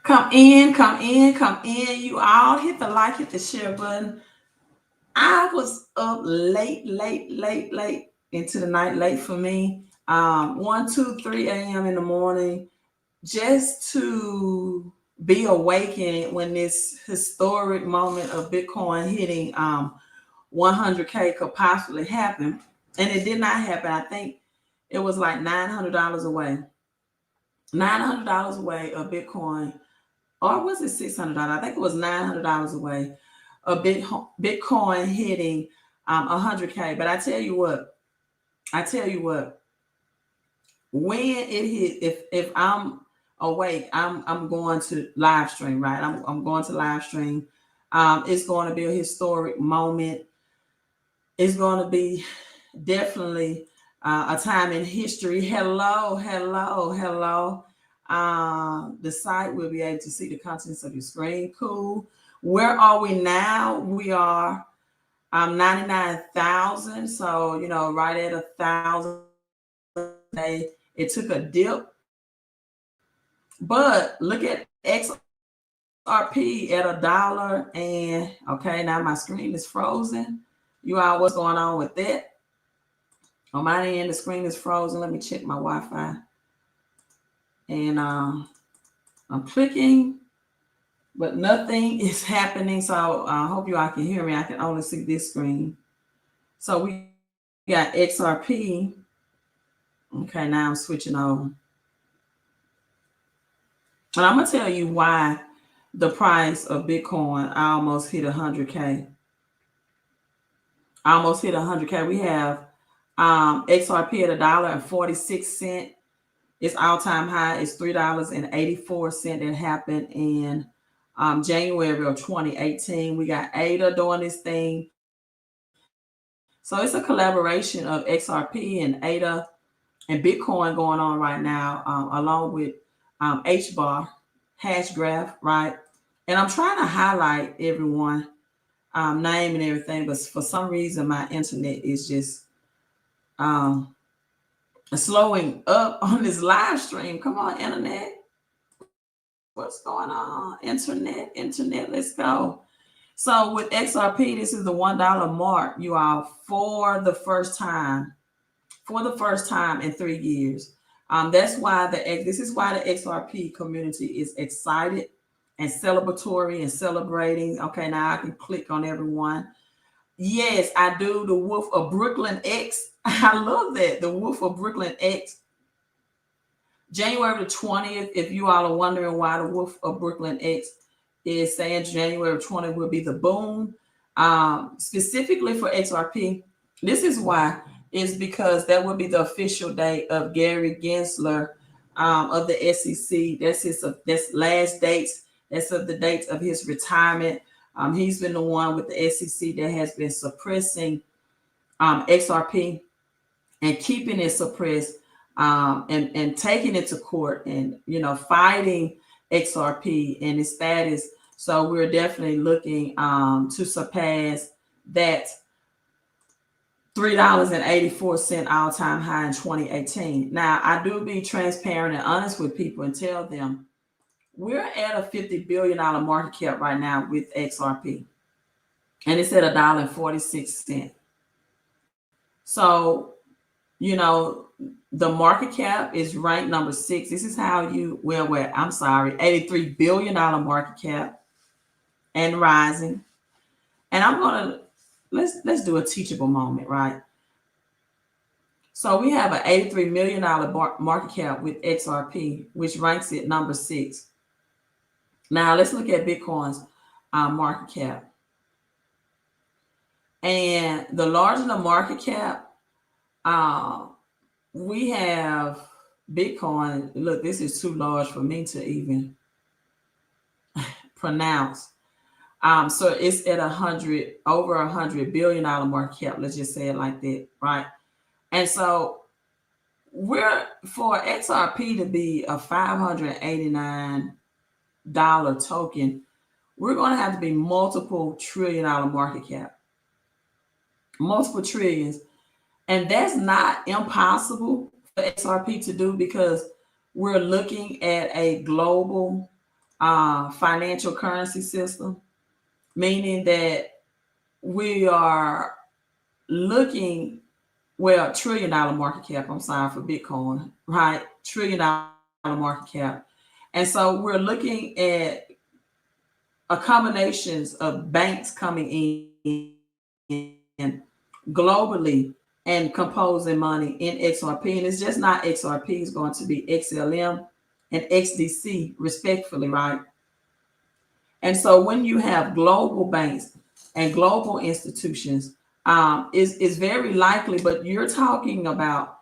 Come in, come in, come in. You all hit the like, hit the share button. I was up late into the night, late for me. 1, 2, 3 a.m. in the morning, just to be awakened when this historic moment of Bitcoin hitting 100K could possibly happen. And it did not happen. I think it was like $900 away. $900 away of Bitcoin, or was it $600? I think it was $900 away of Bitcoin hitting 100K. But I tell you what, when it hit, if I'm awake, I'm going to live stream, right? I'm going to live stream. It's going to be a historic moment. It's going to be definitely a time in history. Hello, hello, hello. The site will be able to see the contents of your screen. Cool. Where are we now? We are 99,000. So, right at 1,000 today. It took a dip. But look at XRP at $1. And okay, now my screen is frozen. You all, what's going on with that? On my end, the screen is frozen. Let me check my Wi-Fi. And I'm clicking, but nothing is happening. So I hope you all can hear me. I can only see this screen. So we got XRP. Okay, now I'm switching over. And I'm going to tell you why the price of Bitcoin almost hit 100K. Almost hit 100K. We have XRP at $1.46. Its all-time high is $3.84. That happened in January of 2018. We got ADA doing this thing. So it's a collaboration of XRP and ADA and Bitcoin going on right now, along with HBAR, hash graph, right? And I'm trying to highlight everyone name and everything, but for some reason my internet is just slowing up on this live stream. Come on, internet. What's going on? Internet, let's go. So with XRP, this is the $1 mark, you all, for the first time in 3 years. That's why this is why the XRP community is excited and celebratory and celebrating. Okay, now I can click on everyone. Yes, I do. The Wolf of Brooklyn X. I love that. The Wolf of Brooklyn X. January the 20th, if you all are wondering why the Wolf of Brooklyn X is saying January 20th will be the boom, specifically for XRP, this is why. Is because that will be the official date of Gary Gensler of the SEC. That's last dates. That's of the dates of his retirement. He's been the one with the SEC that has been suppressing XRP and keeping it suppressed and taking it to court and fighting XRP and its status. So we're definitely looking to surpass that $3.84 all-time high in 2018. Now, I do be transparent and honest with people and tell them we're at a $50 billion market cap right now with XRP, and it's at $1.46. So, the market cap is ranked number 6. This is how $83 billion market cap and rising. And I'm gonna let's do a teachable moment, right? So we have an $83 million market cap with XRP, which ranks it number 6. Now let's look at Bitcoin's market cap. And the larger the market cap, we have Bitcoin. Look, this is too large for me to even pronounce. So it's at over $100 billion market cap. Let's just say it like that, right? And so for XRP to be a $589 token, we're going to have to be multiple $1 trillion market cap, multiple trillions. And that's not impossible for XRP to do because we're looking at a global financial currency system, meaning that we are looking, well, $1 trillion market cap, I'm sorry, for Bitcoin, right? $1 trillion market cap. And so we're looking at a combinations of banks coming in globally and composing money in XRP. And it's just not XRP, it's going to be XLM and XDC, respectfully, right? And so when you have global banks and global institutions, is very likely, but you're talking about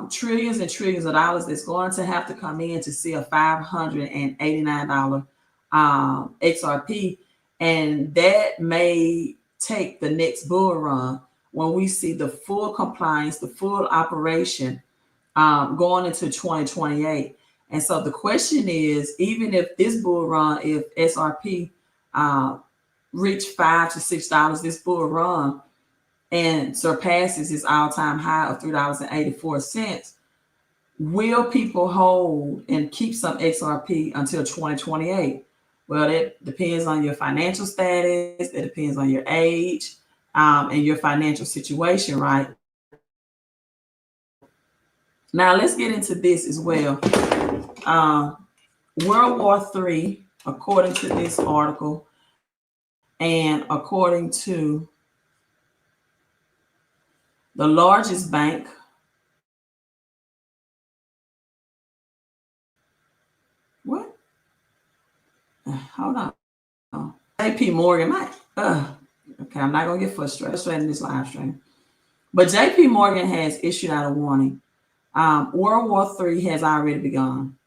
trillions and trillions of dollars that's going to have to come in to see a $589 XRP. And that may take the next bull run when we see the full compliance, the full operation going into 2028. And so the question is, even if this bull run, if SRP reach $5 to $6 this bull run and surpasses its all-time high of $3.84, will people hold and keep some XRP until 2028? Well, that depends on your financial status. It depends on your age and your financial situation, right? Now, let's get into this as well. World War III, according to this article, and according to the largest bank, what? Hold on. JP Morgan, okay, I'm not going to get frustrated in this live stream. But JP Morgan has issued out a warning. World War III has already begun.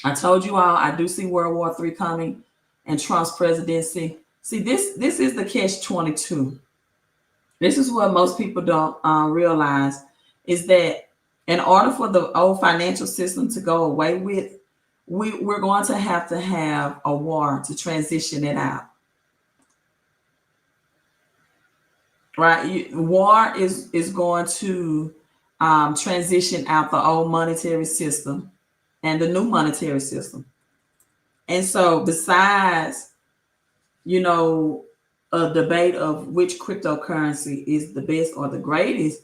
I told you all, I do see World War III coming and Trump's presidency. See, this is the catch-22. This is what most people don't realize, is that in order for the old financial system to go away with, we're going to have a war to transition it out. Right? War is going to transition out the old monetary system and the new monetary system. And so besides, a debate of which cryptocurrency is the best or the greatest,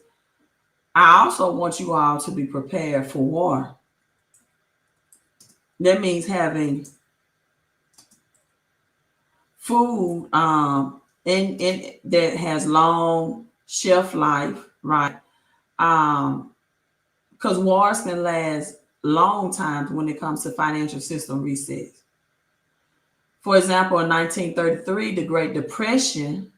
I also want you all to be prepared for war. That means having food in that has long shelf life, right? Because wars can last long times when it comes to financial system resets. For example, in 1933, the Great Depression,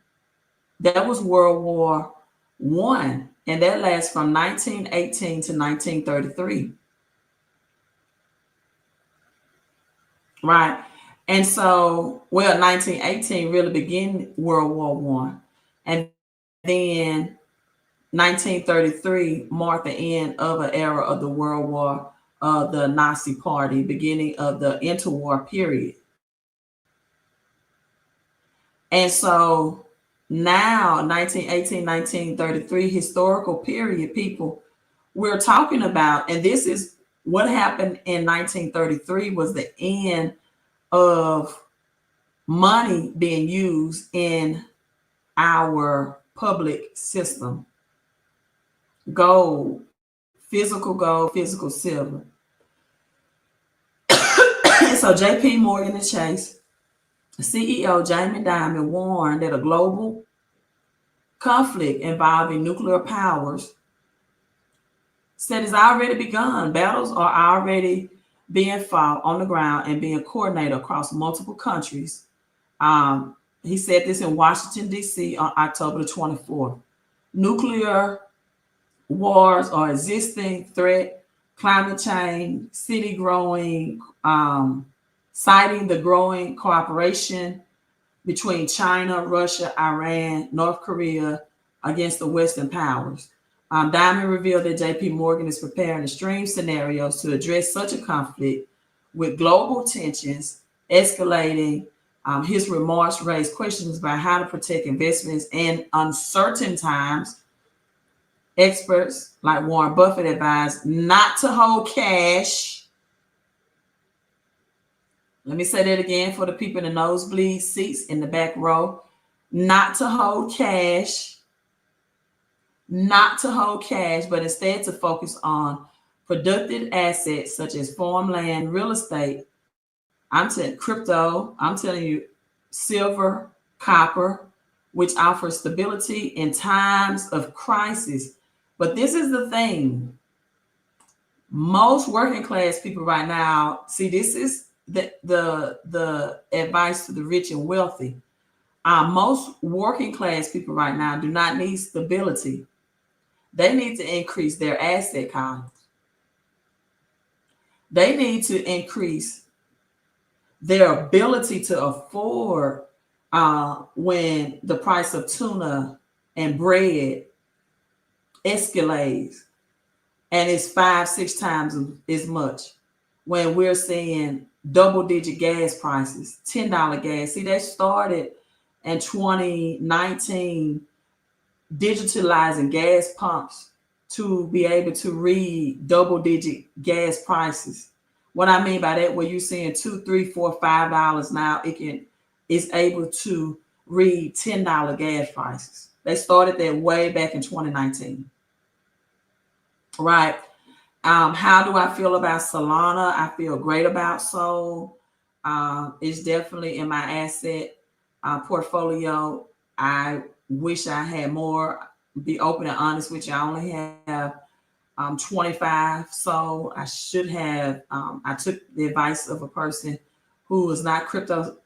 that was World War I, and that lasts from 1918 to 1933. Right. And so, 1918 really began World War I. And then 1933 marked the end of an era of the World War of the Nazi Party, beginning of the interwar period. And so now, 1918, 1933, historical period, people, we're talking about, and this is what happened in 1933 was the end of money being used in our public system. Gold, physical silver. So JP Morgan and Chase CEO Jamie Dimon warned that a global conflict involving nuclear powers said it's already begun. Battles are already being fought on the ground and being coordinated across multiple countries. He said this in Washington, D.C. on October the 24th. Nuclear wars are existing threat, climate change, city growing, citing the growing cooperation between China, Russia, Iran, North Korea against the Western powers. Diamond revealed that JP Morgan is preparing extreme scenarios to address such a conflict with global tensions escalating. His remarks raised questions about how to protect investments in uncertain times. Experts like Warren Buffett advised not to hold cash. Let me say that again for the people in the nosebleed seats in the back row. Not to hold cash, but instead to focus on productive assets such as farmland, real estate. I'm telling crypto, I'm telling you, silver, copper, which offers stability in times of crisis. But this is the thing. Most working class people right now, see, this is the advice to the rich and wealthy. Most working class people right now do not need stability. They need to increase their asset columns. They need to increase their ability to afford when the price of tuna and bread escalates and it's 5-6 times as much, when we're seeing double-digit gas prices, $10 gas. See, they started in 2019 digitalizing gas pumps to be able to read double-digit gas prices. What I mean by that, where you're seeing $2, $3, $4, $5 now, it's able to read $10 gas prices. They started that way back in 2019. Right. How do I feel about Solana? I feel great about Sol. It's definitely in my asset portfolio. I wish I had more. Be open and honest with you. I only have 25. So I should have. I took the advice of a person who was not crypto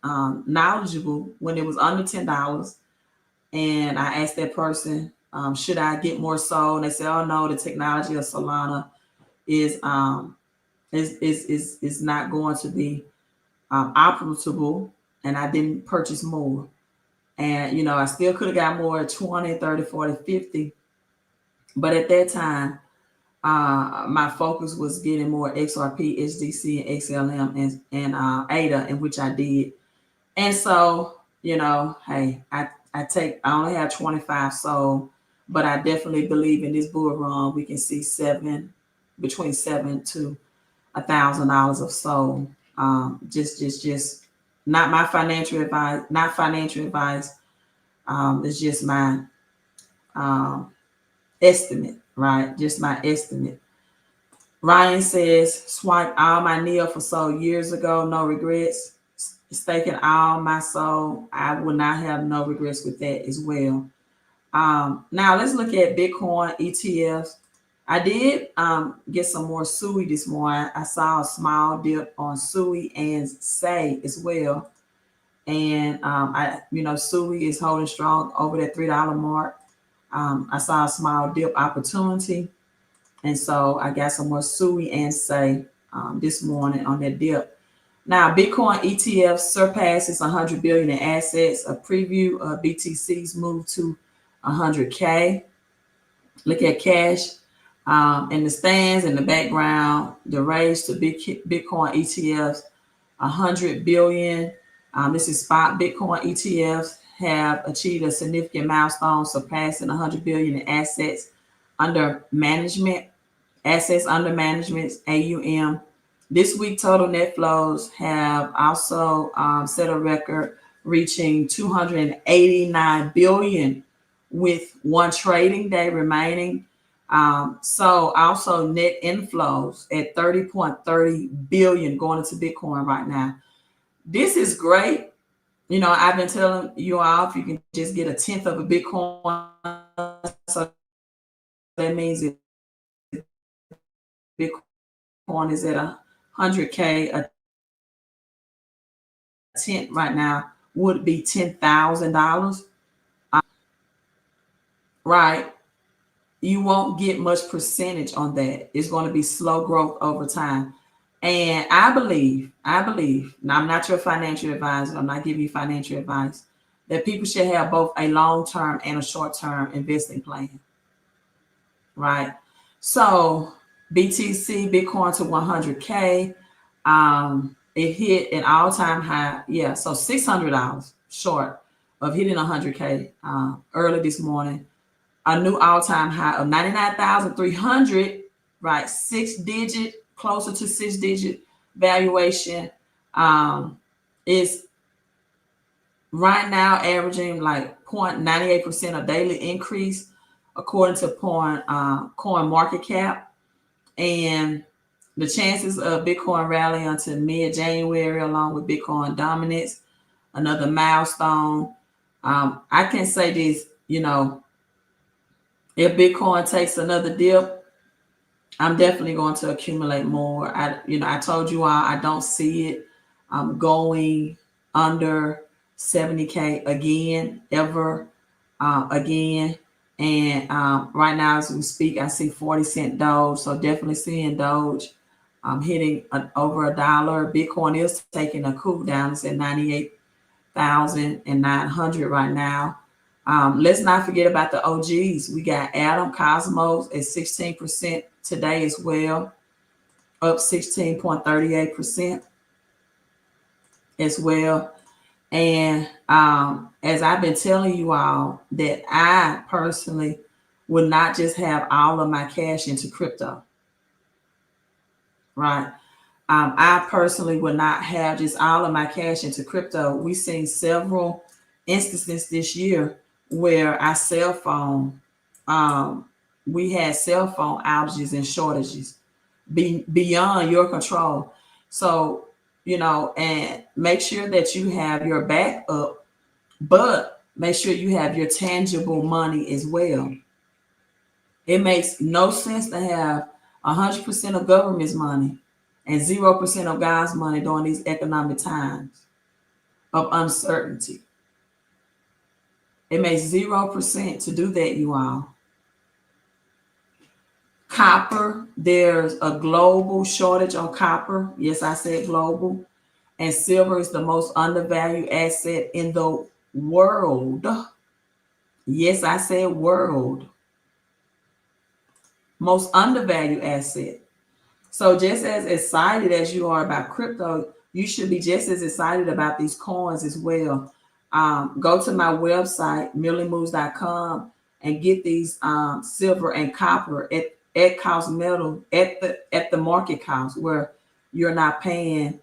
knowledgeable when it was under $10, and I asked that person, should I get more Sol? And they said, oh no, the technology of Solana is not going to be operable, and I didn't purchase more. And I still could have got more at 20, 30, 40, 50. But at that time, my focus was getting more XRP, SDC, and XLM and ADA, in which I did. And so, hey, I only have 25 Sol, but I definitely believe in this bull run we can see between $7,000 to $1,000 of Sol. Just not my financial advice, not financial advice. It's just my estimate, right? Just my estimate. Ryan says, swipe all my NEO for Sol years ago, no regrets. Staking all my Sol, I would not have no regrets with that as well. Now let's look at Bitcoin ETFs. I did get some more SUI this morning. I saw a small dip on SUI and SAY as well. And SUI is holding strong over that $3 mark. I saw a small dip opportunity. And so I got some more SUI and SAY this morning on that dip. Now, Bitcoin ETF surpasses 100 billion in assets. A preview of BTC's move to 100K. Look at cash in the stands in the background. The raise to Bitcoin ETFs, 100 billion. This is spot Bitcoin ETFs have achieved a significant milestone, surpassing 100 billion in assets under management. Assets under management, AUM. This week, total net flows have also set a record, reaching 289 billion with one trading day remaining. So also net inflows at 30.30 billion going into Bitcoin right now. This is great. I've been telling you all, if you can just get 1/10 of a Bitcoin, so that means if Bitcoin is at 100K, a 10 right now would be $10,000. Right. You won't get much percentage on that. It's going to be slow growth over time. And I believe, now I'm not your financial advisor, I'm not giving you financial advice, that people should have both a long-term and a short-term investing plan. Right. So BTC, Bitcoin to 100K. It hit an all-time high. Yeah, so $600 short of hitting 100K early this morning. A new all-time high of 99,300, right? 6-digit, closer to 6-digit valuation. It's right now averaging like 0.98% of daily increase, according to Coin Market Cap. And the chances of Bitcoin rallying until mid-January, along with Bitcoin dominance, another milestone. I can say this, if Bitcoin takes another dip, I'm definitely going to accumulate more. I told you I don't see it going under 70K again, ever again. And right now, as we speak, I see 40-cent Doge. So definitely seeing Doge hitting over $1. Bitcoin is taking a cool down. It's at 98,900 right now. Let's not forget about the OGs. We got Atom Cosmos at 16% today as well, up 16.38% as well. And as I've been telling you all, that I personally would not just have all of my cash into crypto, right? I personally would not have just all of my cash into crypto. We've seen several instances this year where our cell phone, we had cell phone outages and shortages beyond your control. So, and make sure that you have your backup, but make sure you have your tangible money as well. It makes no sense to have 100% of government's money and 0% of God's money during these economic times of uncertainty. It makes 0% to do that, you all. Copper, there's a global shortage on copper. Yes, I said global. And silver is the most undervalued asset in the world. Yes, I said world. Most undervalued asset. So just as excited as you are about crypto, you should be just as excited about these coins as well. Go to my website, millionmoves.com, and get these silver and copper at cost metal, at the market cost, where you're not paying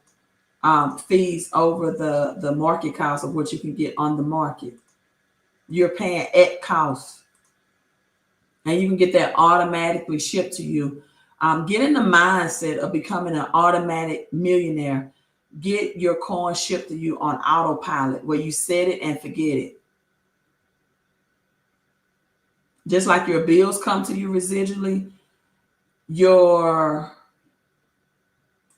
fees over the market cost of what you can get on the market. You're paying at cost, and you can get that automatically shipped to you. Get in the mindset of becoming an automatic millionaire. Get your coin shipped to you on autopilot, where you set it and forget it. Just like your bills come to you residually, your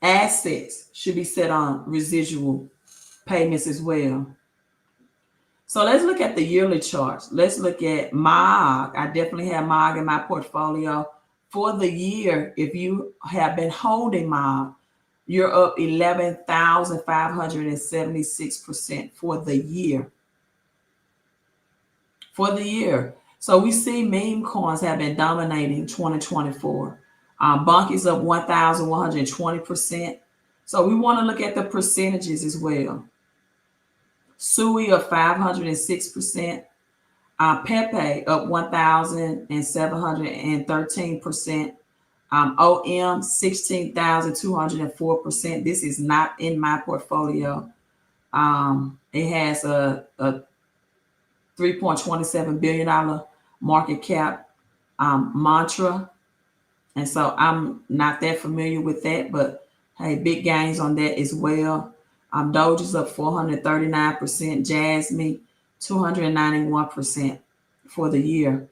assets should be set on residual payments as well. So let's look at the yearly charts. Let's look at MOG. I definitely have MOG in my portfolio. For the year, if you have been holding MOG, you're up 11,576% for the year. For the year. So we see meme coins have been dominating 2024. Bonk is up 1,120%. So we want to look at the percentages as well. Sui up 506%. Pepe up 1,713%. OM 16,204%. This is not in my portfolio. It has a $3.27 billion market cap mantra. And so I'm not that familiar with that, but hey, big gains on that as well. Doge is up 439%, Jasmine 291% for the year.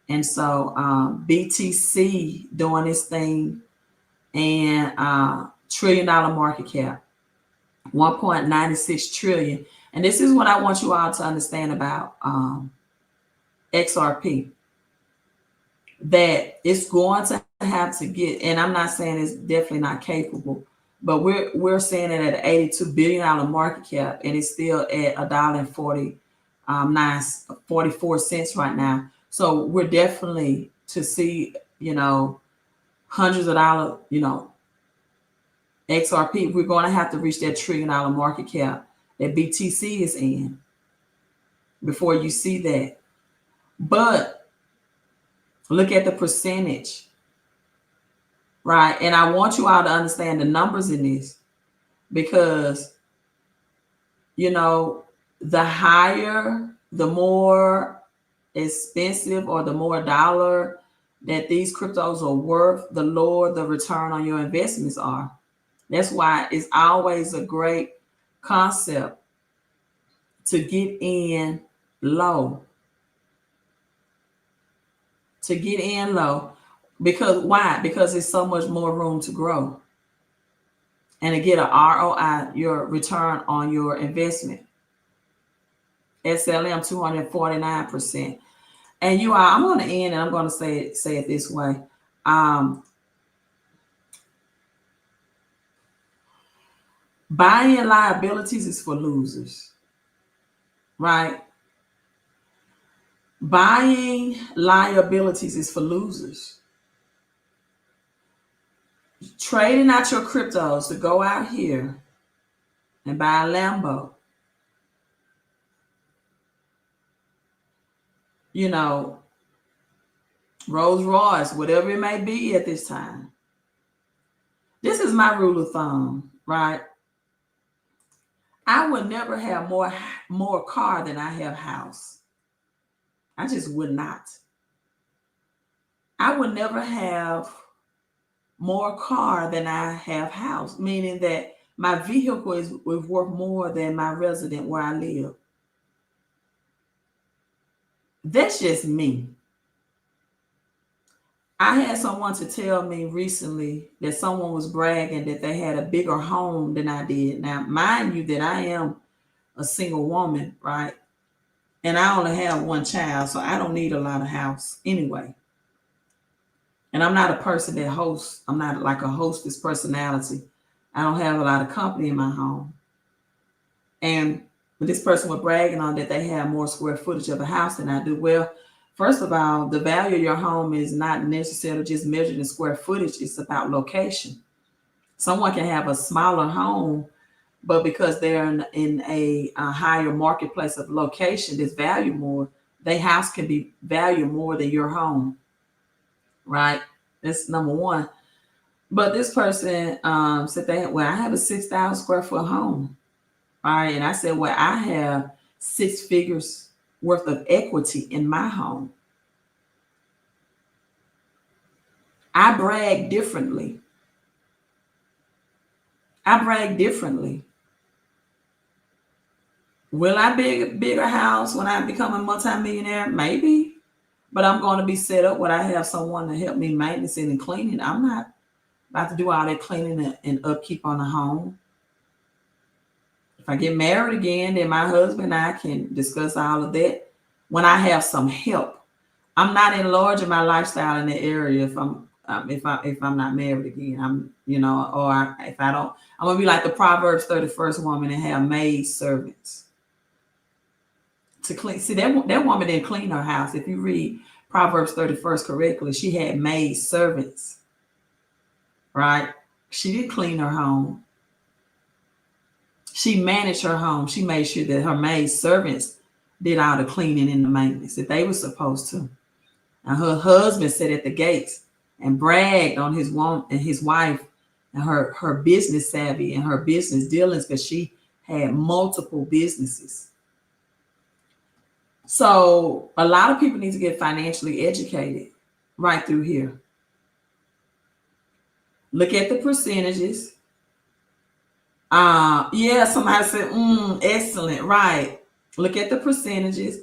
And so BTC doing this thing, and $1 trillion market cap, 1.96 trillion. And this is what I want you all to understand about XRP, that it's going to have to get, and I'm not saying it's definitely not capable, but we're saying it at an $82 billion market cap, and it's still at $1.44 right now. So we're definitely to see, hundreds of dollars, XRP, we're going to have to reach that $1 trillion market cap that BTC is in before you see that. But look at the percentage, right? And I want you all to understand the numbers in this. because, you know, the higher, the more expensive or the more dollar that these cryptos are worth, the lower the return on your investments are. That's why it's always a great concept to get in low. To get in low. Because why? Because there's so much more room to grow. And to get an ROI, your return on your investment. SLM 249%. And you are, I'm going to end and I'm going to say it this way. Buying liabilities is for losers, right? Buying liabilities is for losers. Trading out your cryptos to go out here and buy a Lambo, you know, Rolls Royce, whatever it may be at this time. This is my rule of thumb, right? I would never have more car than I have house. I just would not. I would never have more car than I have house, meaning that my vehicle is worth more than my resident where I live. That's just me. I had someone to tell me recently that someone was bragging that they had a bigger home than I did. Now, mind you, that I am a single woman, right? And I only have one child, so I don't need a lot of house anyway. And I'm not a person that hosts. I'm not like a hostess personality. I don't have a lot of company in my home. And this person was bragging on that they have more square footage of a house than I do. Well, first of all, the value of your home is not necessarily just measured in square footage. It's about location. Someone can have a smaller home, but because they're in a higher marketplace of location that's valued more, their house can be valued more than your home, right? That's number one. But this person said I have a 6,000 square foot home. All right. And I said, well, I have 6 figures worth of equity in my home. I brag differently. Will I be a bigger house when I become a multimillionaire? Maybe. But I'm going to be set up where I have someone to help me maintenance it and clean it. I'm not about to do all that cleaning and upkeep on the home. If I get married again, then my husband and I can discuss all of that when I have some help. I'm not enlarging my lifestyle in the area if I'm not married again. If I don't, I'm gonna be like the Proverbs 31st woman and have maid servants to clean. See, that woman didn't clean her house. If you read Proverbs 31st correctly, she had maid servants, right? She didn't clean her home. She managed her home. She made sure that her maid servants did all the cleaning and the maintenance that they were supposed to. And her husband sat at the gates and bragged on his wife and her business savvy and her business dealings because she had multiple businesses. So a lot of people need to get financially educated right through here. Look at the percentages. Somebody said, excellent, right. Look at the percentages.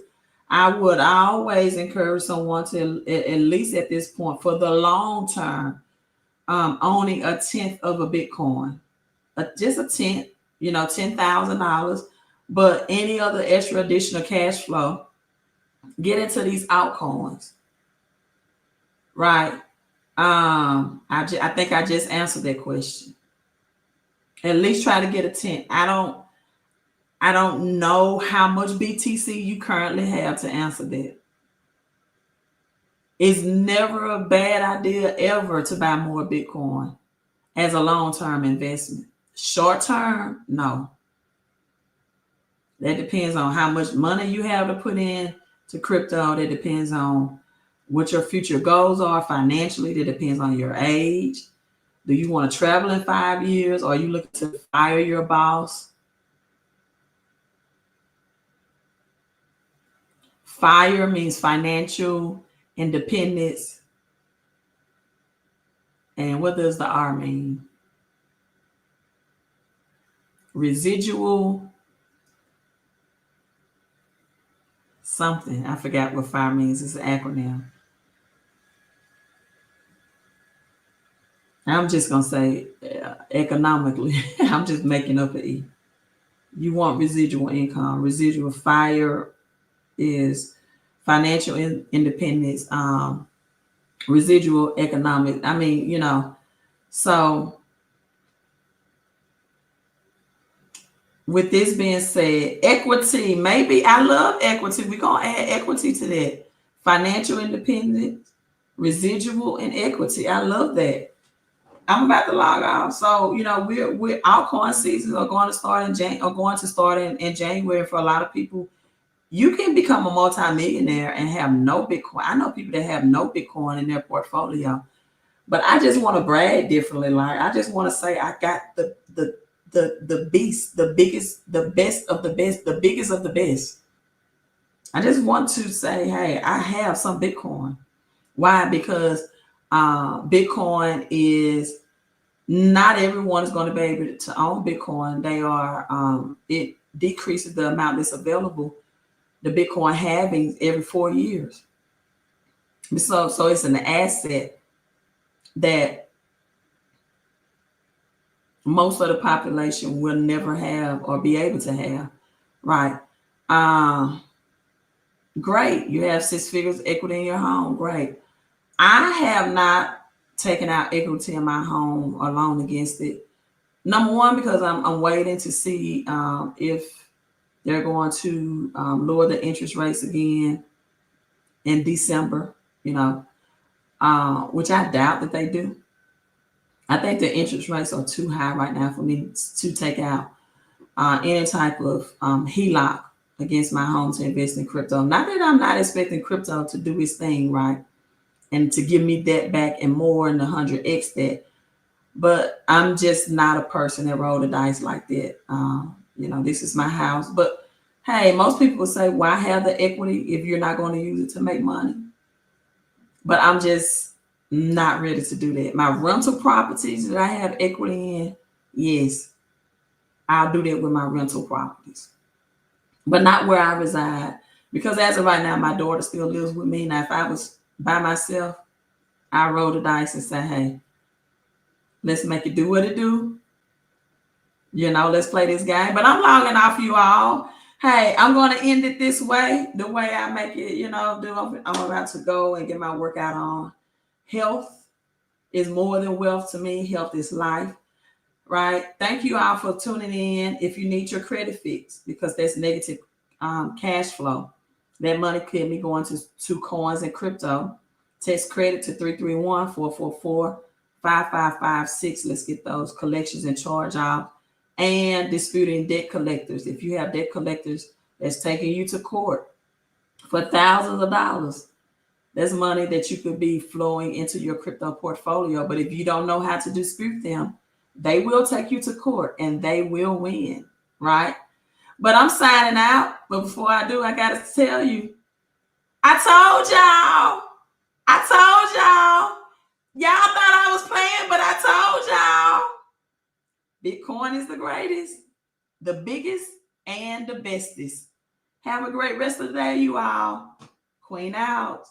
I would always encourage someone to, at least at this point, for the long term, owning 1/10 of a Bitcoin. Just 1/10, $10,000. But any other extra additional cash flow, get into these altcoins, right? I think I just answered that question. At least try to get 1/10. I don't know how much BTC you currently have to answer that. It's never a bad idea ever to buy more Bitcoin as a long-term investment. Short-term, no. That depends on how much money you have to put in to crypto. That depends on what your future goals are financially. That depends on your age. Do you want to travel in 5 years, or are you looking to fire your boss? Fire means financial independence. And what does the R mean? Residual something. I forgot what FIRE means. It's an acronym. I'm just going to say economically. I'm just making up an E. You want residual income. Residual FIRE is financial independence, residual economic. I mean, so with this being said, equity, maybe I love equity. We're going to add equity to that. Financial independence, residual, and equity. I love that. I'm about to log off. So, we're altcoin seasons are going to start in January for a lot of people. You can become a multimillionaire and have no Bitcoin. I know people that have no Bitcoin in their portfolio, but I just want to brag differently. Like, I just want to say I got the beast, the biggest, the best of the best, the biggest of the best. I just want to say, hey, I have some Bitcoin. Why? Because Bitcoin is not everyone is going to be able to own Bitcoin. They are it decreases the amount that's available. The Bitcoin halving every 4 years. So it's an asset that most of the population will never have or be able to have, right? Great. You have 6 figures equity in your home. Great. I have not taken out equity in my home or loan against it. Number one, because I'm waiting to see if they're going to lower the interest rates again in December, which I doubt that they do. I think the interest rates are too high right now for me to take out any type of HELOC against my home to invest in crypto. Not that I'm not expecting crypto to do its thing, right? And to give me that back and more in the 100x that. But I'm just not a person that roll the dice like that. This is my house. But hey, most people will say, why have the equity if you're not going to use it to make money? But I'm just not ready to do that. My rental properties that I have equity in, yes, I'll do that with my rental properties, but not where I reside. Because as of right now, my daughter still lives with me. Now, if I was by myself, I roll the dice and say, hey, let's make it do what it do. Let's play this game. But I'm logging off, you all. Hey, I'm going to end it this way, the way I make it, I'm about to go and get my workout on. Health is more than wealth to me. Health is life, right? Thank you all for tuning in. If you need your credit fixed, because that's negative cash flow, that money could be going to coins and crypto. Text credit to 331-444-5556. Let's get those collections and charge off. And disputing debt collectors. If you have debt collectors that's taking you to court for thousands of dollars, that's money that you could be flowing into your crypto portfolio. But if you don't know how to dispute them, they will take you to court and they will win, right? But I'm signing out. But before I do, I got to tell you, I told y'all. Y'all thought I was playing, but I told y'all. Bitcoin is the greatest, the biggest, and the bestest. Have a great rest of the day, you all. Queen out.